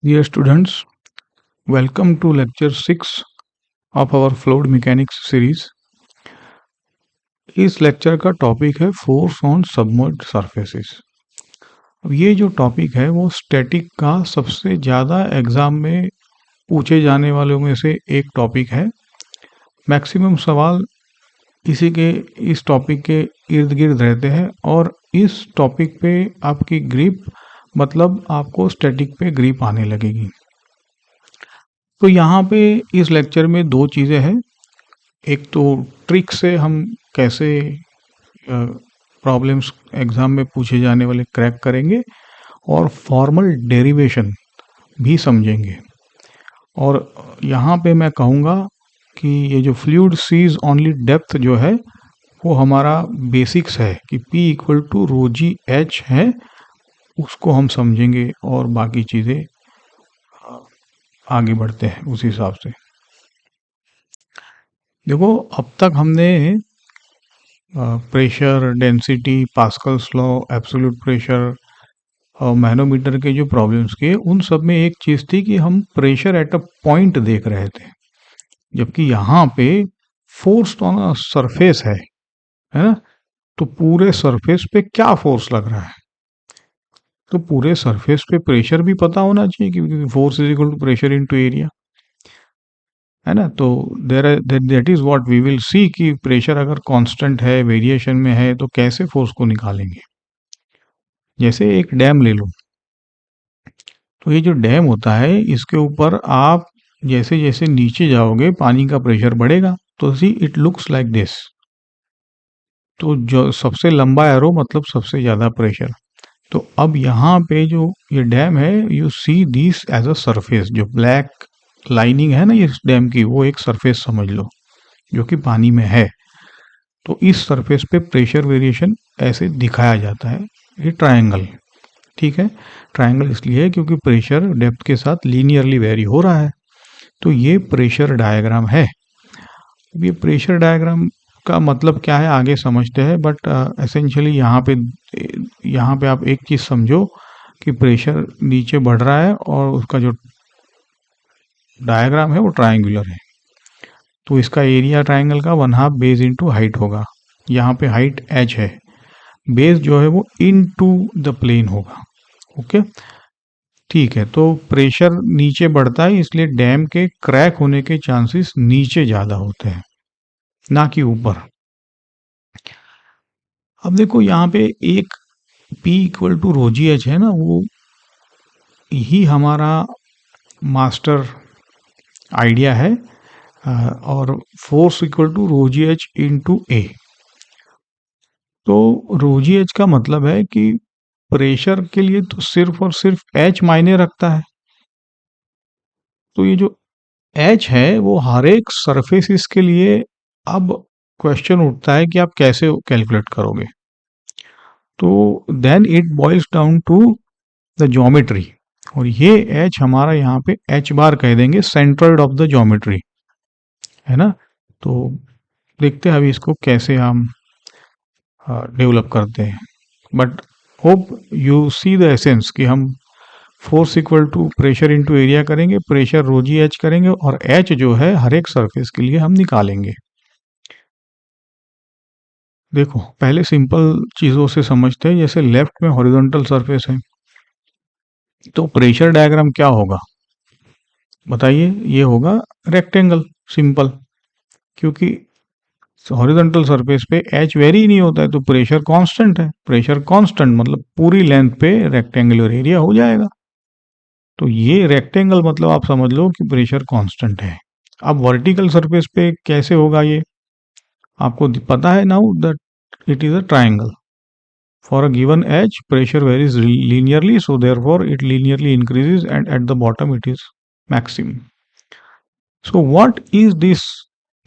Dear students, welcome to lecture 6 of our Fluid Mechanics series. इस lecture का topic है force on submerged surfaces. अब ये जो टॉपिक है वो स्टैटिक का सबसे ज़्यादा एग्जाम में पूछे जाने वालों में से एक टॉपिक है। मैक्सिमम सवाल इस टॉपिक के इर्द गिर्द रहते हैं और इस टॉपिक पे आपकी ग्रिप मतलब आपको स्टैटिक पे ग्रिप आने लगेगी। तो यहाँ पे इस लेक्चर में दो चीज़ें हैं। एक तो ट्रिक से हम कैसे प्रॉब्लम्स एग्ज़ाम में पूछे जाने वाले क्रैक करेंगे और फॉर्मल डेरिवेशन भी समझेंगे। और यहाँ पे मैं कहूँगा कि ये जो फ्लूइड सीज ओनली डेप्थ जो है वो हमारा बेसिक्स है कि P equal to rho g h है, उसको हम समझेंगे और बाकी चीज़ें आगे बढ़ते हैं उस हिसाब से। देखो, अब तक हमने pressure, density, Pascal's law, absolute pressure और मैनोमीटर के जो प्रॉब्लम्स किए उन सब में एक चीज़ थी कि हम प्रेशर एट अ पॉइंट देख रहे थे, जबकि यहाँ पे फोर्स ऑन अ सरफेस है ना। तो पूरे सरफेस पे क्या फोर्स लग रहा है, तो पूरे सरफेस पे प्रेशर भी पता होना चाहिए क्योंकि force is equal to pressure into area, है ना। तो that is what we will see कि प्रेशर अगर कांस्टेंट है, वेरिएशन में है, तो कैसे फोर्स को निकालेंगे। जैसे एक डैम ले लो, तो ये जो डैम होता है इसके ऊपर आप जैसे जैसे नीचे जाओगे पानी का प्रेशर बढ़ेगा। तो see it looks like this. तो जो सबसे लंबा एरो मतलब सबसे ज़्यादा प्रेशर। तो अब यहाँ पे जो ये डैम है, you see this as a surface. जो ब्लैक लाइनिंग है ना इस डैम की, वो एक सरफेस समझ लो जो कि पानी में है। तो इस सरफेस पे प्रेशर वेरिएशन ऐसे दिखाया जाता है, ये ट्रायंगल। ठीक है, ट्रायंगल इसलिए है क्योंकि प्रेशर डेप्थ के साथ लीनियरली वेरी हो रहा है। तो ये प्रेशर डायग्राम है। ये प्रेशर डायग्राम का मतलब क्या है आगे समझते हैं, बट एसेंशियली यहाँ पे आप एक चीज़ समझो कि प्रेशर नीचे बढ़ रहा है और उसका जो डायग्राम है वो ट्रायंगुलर है। तो इसका एरिया ट्रायंगल का 1/2 बेस इंटू हाइट होगा। यहाँ पे हाइट h है, बेस जो है वो इनटू द प्लेन होगा। ओके, ठीक है। तो प्रेशर नीचे बढ़ता है इसलिए डैम के क्रैक होने के चांसेस नीचे ज़्यादा होते हैं, ना कि ऊपर। अब देखो यहाँ पे एक P equal to rho g h है ना, वो ही हमारा मास्टर आइडिया है। और force equal to rho g h into A. तो रो जी एच का मतलब है कि प्रेशर के लिए तो सिर्फ और सिर्फ H मायने रखता है। तो ये जो H है वो हर एक सरफेस के लिए अब क्वेश्चन उठता है कि आप कैसे कैलकुलेट करोगे। तो then it boils down to the geometry, और ये H हमारा यहाँ पे H बार कह देंगे, सेंट्रोइड ऑफ द ज्योमेट्री, है ना। तो देखते हैं अभी इसको कैसे हम डेवलप करते हैं। But hope you see the essence कि हम force equal to pressure into area करेंगे, प्रेशर रो जी एच करेंगे और एच जो है हर एक सरफेस के लिए हम निकालेंगे। देखो, पहले सिंपल चीज़ों से समझते हैं। जैसे लेफ्ट में हॉरिजॉन्टल सरफेस है, तो प्रेशर डायग्राम क्या होगा बताइए। ये होगा रेक्टेंगल, सिंपल, क्योंकि हॉरिजॉन्टल सरफेस पे एच वेरी नहीं होता है तो प्रेशर कांस्टेंट है। प्रेशर कांस्टेंट मतलब पूरी लेंथ पे रेक्टेंगुलर एरिया हो जाएगा। तो ये रेक्टेंगल मतलब आप समझ लो कि प्रेशर कांस्टेंट है। अब वर्टिकल सरफेस पे कैसे होगा ये आपको पता है now that it is a triangle. For a given H pressure varies linearly, so therefore it linearly increases and at the bottom it is maximum. So what is this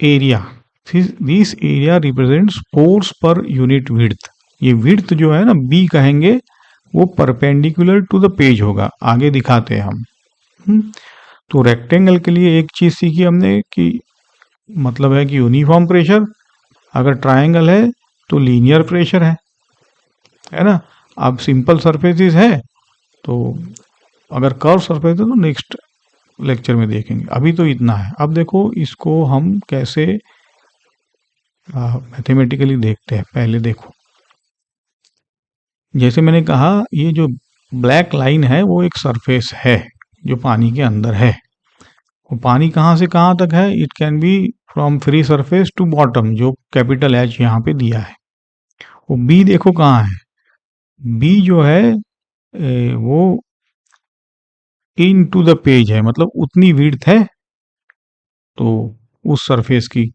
area? This area represents force per unit width. ये width जो है ना B कहेंगे, वो perpendicular to the page होगा। आगे दिखाते हैं हम। तो रेक्टेंगल के लिए एक चीज सीखी हमने कि मतलब है कि यूनिफॉर्म प्रेशर, अगर ट्रायंगल है तो लीनियर प्रेशर है ना। अब सिंपल सरफेसेस है तो अगर कर्व सरफेस है तो नेक्स्ट लेक्चर में देखेंगे, अभी तो इतना है। अब देखो इसको हम कैसे मैथमेटिकली देखते हैं। पहले देखो, जैसे मैंने कहा ये जो ब्लैक लाइन है वो एक सरफेस है जो पानी के अंदर है। वो पानी कहाँ से कहाँ तक है? It can be from free surface to bottom, जो कैपिटल एच यहाँ पे दिया है। वो बी देखो कहाँ है, बी जो है वो इन टू द पेज है, मतलब उतनी विड्थ है तो उस सरफेस की।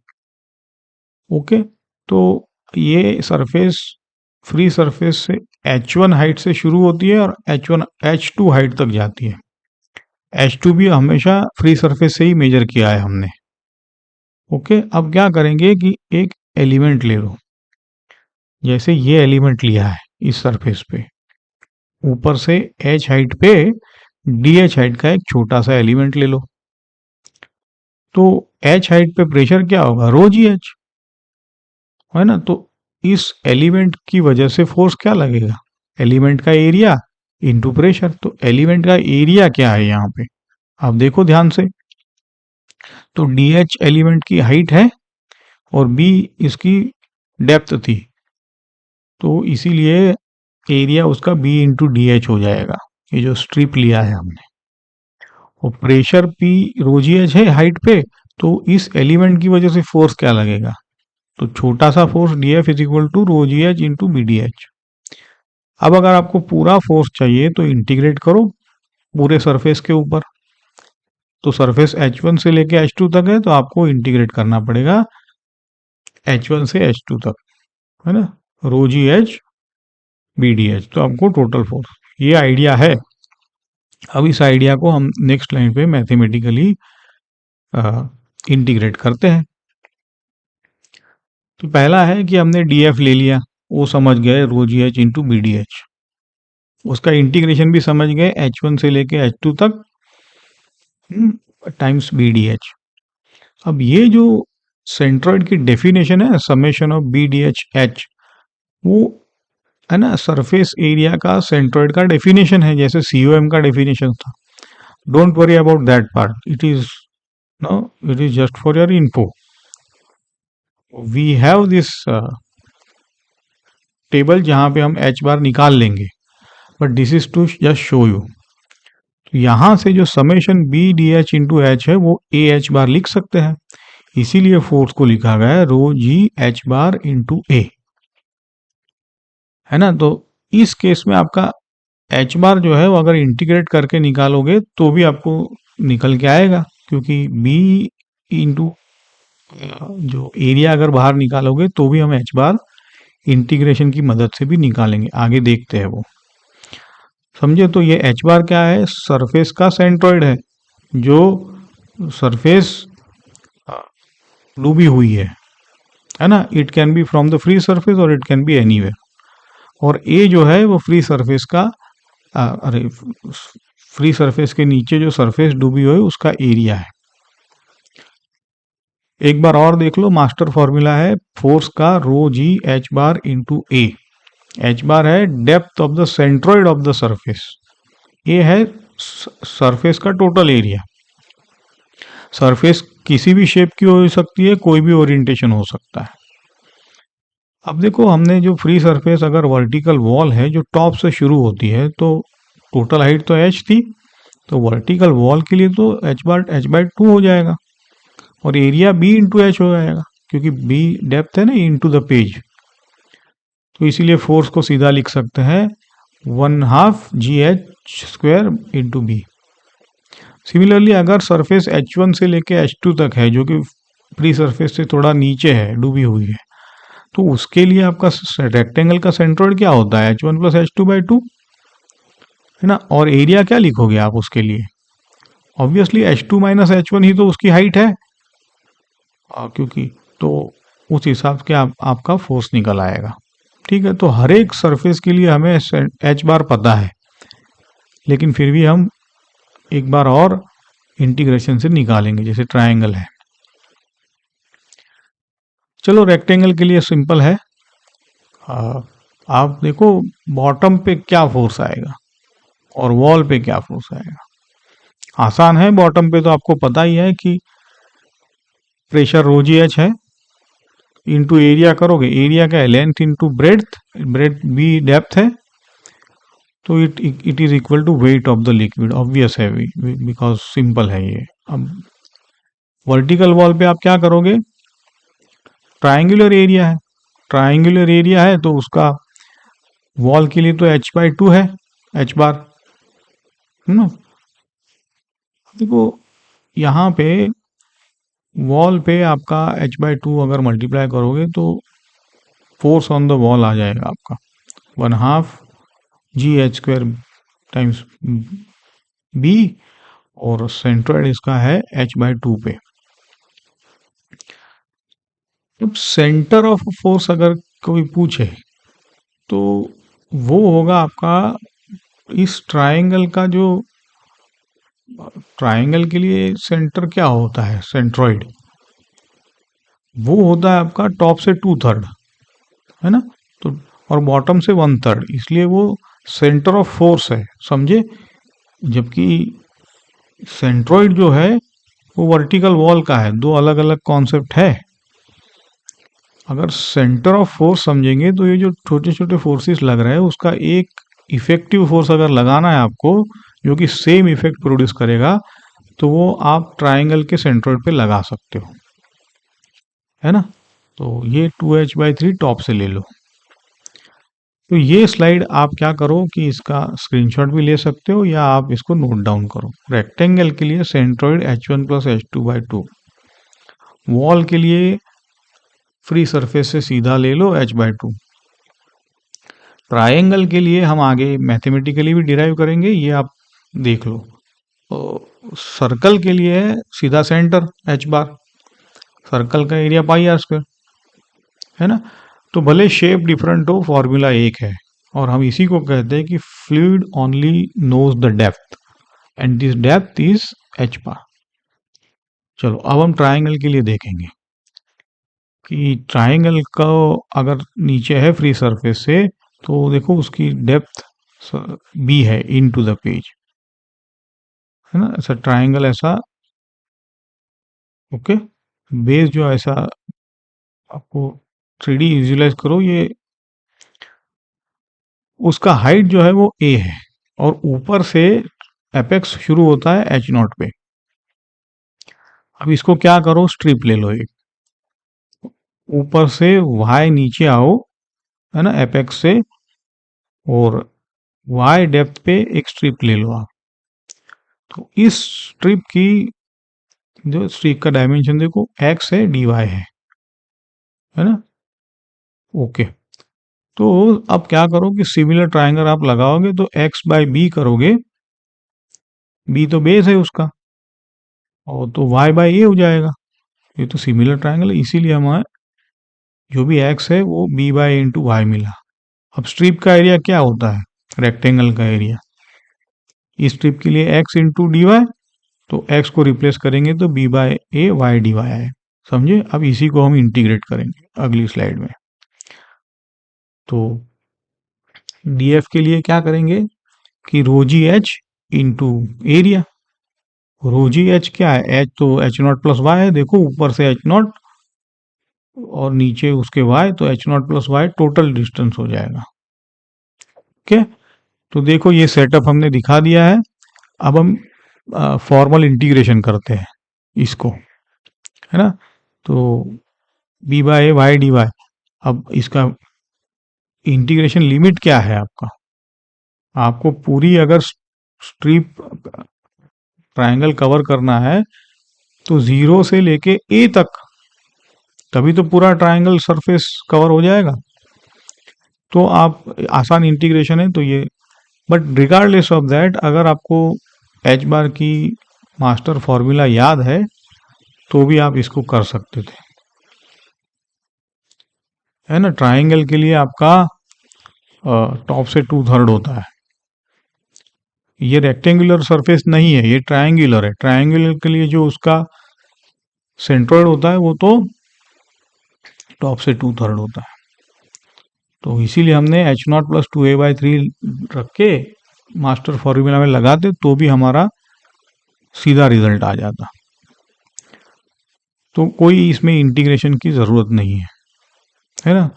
ओके, तो ये सरफेस फ्री सरफेस से h1 हाइट से शुरू होती है और h2 हाइट तक जाती है। h2 भी हमेशा फ्री सरफेस से ही मेजर किया है हमने। ओके, अब क्या करेंगे कि एक एलिमेंट ले लो, जैसे ये एलिमेंट लिया है इस सरफेस पे, ऊपर से h हाइट पे dh हाइट का एक छोटा सा एलिमेंट ले लो, तो h हाइट पे प्रेशर क्या होगा? रो जी एच, है ना। तो इस एलिमेंट की वजह से फोर्स क्या लगेगा? एलिमेंट का एरिया इंटू प्रेशर। तो एलिमेंट का एरिया क्या है यहाँ पे, आप देखो ध्यान से। तो डी एच एलिमेंट की हाइट है और बी इसकी डेप्थ थी, तो इसीलिए एरिया उसका बी इंटू डी एच हो जाएगा, ये जो स्ट्रिप लिया है हमने। और प्रेशर पी रो जी एच है हाइट पे, तो इस एलिमेंट की वजह से फोर्स क्या लगेगा? तो छोटा सा force d F is equal to rho g h into b d h. अब अगर आपको पूरा फोर्स चाहिए तो इंटीग्रेट करो पूरे सरफेस के ऊपर। तो सरफेस h1 से लेके h2 तक है, तो आपको इंटीग्रेट करना पड़ेगा h1 से h2 तक, है ना, rho g h b d h. तो आपको टोटल फोर्स, ये आइडिया है। अब इस आइडिया को हम नेक्स्ट लाइन पे मैथमेटिकली इंटीग्रेट करते हैं। तो पहला है कि हमने डी एफ ले लिया, वो समझ गए rho g h into b d h. उसका इंटीग्रेशन भी समझ गए, h1 से लेके h2 तक टाइम्स बी डी एच। अब ये जो सेंट्रॉइड की डेफिनेशन है summation of b d h h, वो है ना सरफेस एरिया का सेंट्रॉइड का डेफिनेशन है, जैसे COM का डेफिनेशन था। Don't worry about that part, it is no, it is just for your info. We have this table जहां पे हम एच बार निकाल लेंगे, but this is to just show you. तो यहां से जो summation b d h into h है वो ए एच बार लिख सकते हैं, इसीलिए फोर्स को लिखा गया है रो जी एच बार इंटू ए, है ना। तो इस केस में आपका एच बार जो है वो अगर इंटीग्रेट करके निकालोगे तो भी आपको निकल के आएगा, क्योंकि बी इंटू जो एरिया अगर बाहर निकालोगे तो भी हम एच बार इंटीग्रेशन की मदद से भी निकालेंगे, आगे देखते हैं वो, समझे। तो ये एच बार क्या है? सरफेस का सेंट्रॉइड है, जो सरफेस डूबी हुई है ना। It can be from the free surface और इट कैन बी एनीवेयर। और ए जो है वो फ्री सरफेस का अरे फ्री सरफेस के नीचे जो सरफेस डूबी हुई है उसका एरिया है। एक बार और देख लो, मास्टर फॉर्मूला है फोर्स का rho g h bar into A. H bar है depth of the centroid of the surface, A है सरफेस का टोटल एरिया। सरफेस किसी भी शेप की हो सकती है, कोई भी ओरिएंटेशन हो सकता है। अब देखो हमने जो फ्री सरफेस अगर वर्टिकल वॉल है जो टॉप से शुरू होती है, तो टोटल हाइट तो h थी, तो वर्टिकल वॉल के लिए तो h/2 हो जाएगा और एरिया b इंटू एच हो जाएगा, क्योंकि b डेप्थ है ना इंटू द पेज। तो इसीलिए फोर्स को सीधा लिख सकते हैं 1/2 GH² इंटू बी। सिमिलरली अगर सरफेस h1 से लेके h2 तक है, जो कि फ्री सरफेस से थोड़ा नीचे है, डूबी हुई है, तो उसके लिए आपका रेक्टेंगल का सेंट्रॉइड क्या होता है? h1 प्लस h2/2, है ना। और एरिया क्या लिखोगे आप उसके लिए? ऑब्वियसली h2 माइनस h1 ही तो उसकी हाइट है, क्योंकि तो उस हिसाब से आपका फोर्स निकल आएगा। ठीक है, तो हर एक सरफेस के लिए हमें एच बार पता है, लेकिन फिर भी हम एक बार और इंटीग्रेशन से निकालेंगे, जैसे ट्रायंगल है। चलो रेक्टेंगल के लिए सिंपल है, आप देखो बॉटम पे क्या फोर्स आएगा, और वॉल पे क्या फोर्स आएगा। आसान है, बॉटम पे तो आपको पता ही है कि प्रेशर रो जी एच है, इंटू एरिया करोगे, एरिया का है length into breadth, breadth b depth है, तो it is equal to weight of the liquid. Obvious है, बिकॉज सिंपल है ये। अब वर्टिकल वॉल पे आप क्या करोगे, ट्राइंगुलर एरिया है, ट्राइंगुलर एरिया है तो उसका वॉल के लिए तो h/2 है, h बार, है ना। देखो यहाँ पे वॉल पे आपका h/2 अगर मल्टीप्लाई करोगे तो फोर्स ऑन द वॉल आ जाएगा आपका 1/2 GH² टाइम्स बी, और सेंट्रोइड इसका है h/2 पे। अब सेंटर ऑफ फोर्स अगर कोई पूछे तो वो होगा आपका इस ट्राइंगल का, जो ट्राइंगल के लिए सेंटर क्या होता है, सेंट्रोइड, वो होता है आपका टॉप से 2/3, है ना, तो और बॉटम से 1/3, इसलिए वो सेंटर ऑफ फोर्स है, समझे। जबकि सेंट्रोइड जो है वो वर्टिकल वॉल का है, दो अलग अलग कॉन्सेप्ट है। अगर सेंटर ऑफ फोर्स समझेंगे तो ये जो छोटे छोटे फोर्सेस लग रहे हैं उसका एक इफेक्टिव फोर्स अगर लगाना है आपको, जो कि सेम इफेक्ट प्रोड्यूस करेगा, तो वो आप ट्राइंगल के सेंट्रोइड पे लगा सकते हो, है ना। तो ये 2h/3 टॉप से ले लो। तो ये स्लाइड आप क्या करो कि इसका स्क्रीनशॉट भी ले सकते हो या आप इसको नोट डाउन करो। रेक्टेंगल के लिए सेंट्रोइड h1 + h2/2, वॉल के लिए फ्री सरफेस से सीधा ले लो h/2, ट्राइंगल के लिए हम आगे मैथमेटिकली भी डिराइव करेंगे, ये आप देख लो। तो सर्कल के लिए सीधा सेंटर h बार, सर्कल का एरिया πr², है ना। तो भले शेप डिफरेंट हो, फॉर्मूला एक है, और हम इसी को कहते हैं कि fluid only knows the depth and this depth is h bar. चलो अब हम ट्राइंगल के लिए देखेंगे कि ट्राइंगल का अगर नीचे है फ्री सरफेस से, तो देखो उसकी डेप्थ b है इनटू द पेज, है ना। ऐसा ट्राइंगल ऐसा, ओके, बेस जो ऐसा आपको 3D विजुलाइज करो, ये उसका हाइट जो है वो a है, और ऊपर से एपेक्स शुरू होता है h0 पे। अब इसको क्या करो, स्ट्रिप ले लो एक, ऊपर से y नीचे आओ, है ना, एपेक्स से, और y डेप्थ पे एक स्ट्रिप ले लो आप। तो इस स्ट्रिप की जो स्ट्रिप का डायमेंशन देखो x है, dy है ना, ओके। तो अब क्या करो कि सिमिलर ट्रायंगल आप लगाओगे तो x/b करोगे, b तो बेस है उसका, और तो y/a हो जाएगा। ये तो सिमिलर ट्रायंगल है, इसीलिए हमारा जो भी x है वो b/y मिला। अब स्ट्रिप का एरिया क्या होता है, रेक्टेंगल का एरिया, इस स्ट्रिप के लिए x इंटू डी वाई, तो x को रिप्लेस करेंगे तो b/a y dy आए, समझे। अब इसी को हम इंटीग्रेट करेंगे अगली स्लाइड में। तो df के लिए क्या करेंगे कि रो जी एच इंटू एरिया, रो जी एच क्या है, एच तो h0 + y है, देखो ऊपर से h0 और नीचे उसके y, तो h0 + y टोटल डिस्टेंस हो जाएगा। ओके, तो देखो ये सेटअप हमने दिखा दिया है। अब हम फॉर्मल इंटीग्रेशन करते हैं इसको, है ना। तो b/a y dy, अब इसका इंटीग्रेशन लिमिट क्या है आपका, आपको पूरी अगर स्ट्रिप ट्रायंगल कवर करना है तो 0 से लेके a तक, तभी तो पूरा ट्रायंगल सरफेस कवर हो जाएगा। तो आप आसान इंटीग्रेशन है तो ये, बट रिगार्डलेस ऑफ दैट, अगर आपको h बार की मास्टर फॉर्मूला याद है तो भी आप इसको कर सकते थे, है ना। ट्रायंगल के लिए आपका टॉप से 2/3 होता है, ये रेक्टेंगुलर सरफेस नहीं है, ये ट्रायंगुलर है। ट्रायंगुलर के लिए जो उसका सेंट्रोइड होता है वो तो टॉप से 2/3 होता है। तो इसीलिए हमने h0 + 2a/3 रख के मास्टर फॉर्मूला में लगाते तो भी हमारा सीधा रिजल्ट आ जाता। तो कोई इसमें इंटीग्रेशन की ज़रूरत नहीं है ना।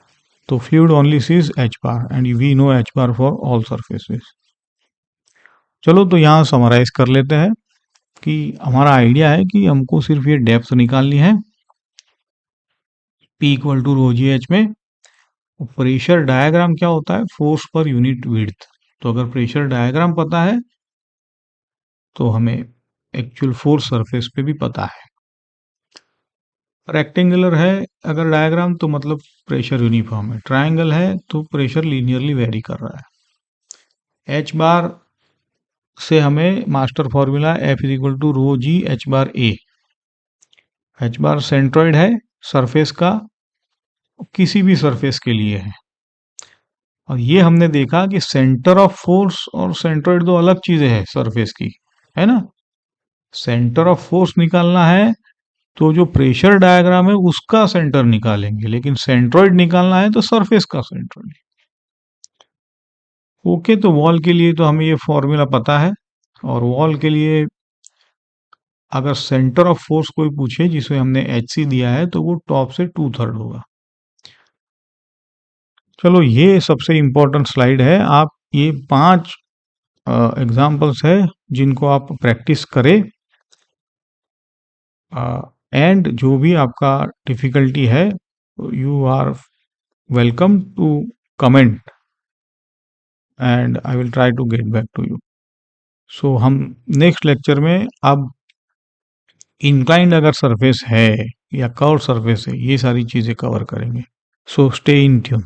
तो fluid only sees h bar and we know h bar for all surfaces. चलो तो यहाँ समराइज कर लेते हैं कि हमारा आइडिया है कि हमको सिर्फ ये डेप्थ निकालनी है P equal to rho g h में। प्रेशर डायग्राम क्या होता है, फोर्स पर यूनिट विड्थ। तो अगर प्रेशर डायग्राम पता है तो हमें एक्चुअल फोर्स सरफेस पे भी पता है। रेक्टेंगुलर है अगर डायग्राम तो मतलब प्रेशर यूनिफॉर्म है, ट्रायंगल है तो प्रेशर लीनियरली वेरी कर रहा है। एच बार से हमें master formula F is equal to rho g h bar A. H bar centroid है सरफेस का, किसी भी सरफेस के लिए है। और ये हमने देखा कि सेंटर ऑफ फोर्स और सेंट्रॉइड दो अलग चीजें हैं सरफेस की, है ना। सेंटर ऑफ फोर्स निकालना है तो जो प्रेशर डायग्राम है उसका सेंटर निकालेंगे, लेकिन सेंट्रॉइड निकालना है तो सरफेस का सेंट्रॉइड। ओके, तो वॉल के लिए तो हमें ये फॉर्मूला पता है। और वॉल के लिए अगर सेंटर ऑफ फोर्स कोई पूछे जिसमें हमने एच सी दिया है तो वो टॉप से 2/3 होगा। चलो ये सबसे इम्पोर्टेंट स्लाइड है। आप ये 5 एग्जाम्पल्स है जिनको आप प्रैक्टिस करें। एंड जो भी आपका डिफिकल्टी है you are welcome to comment and I will try to get back to you. So हम नेक्स्ट लेक्चर में अब इंक्लाइंड अगर सरफेस है या कर्व सरफेस है ये सारी चीज़ें कवर करेंगे। So stay in tune.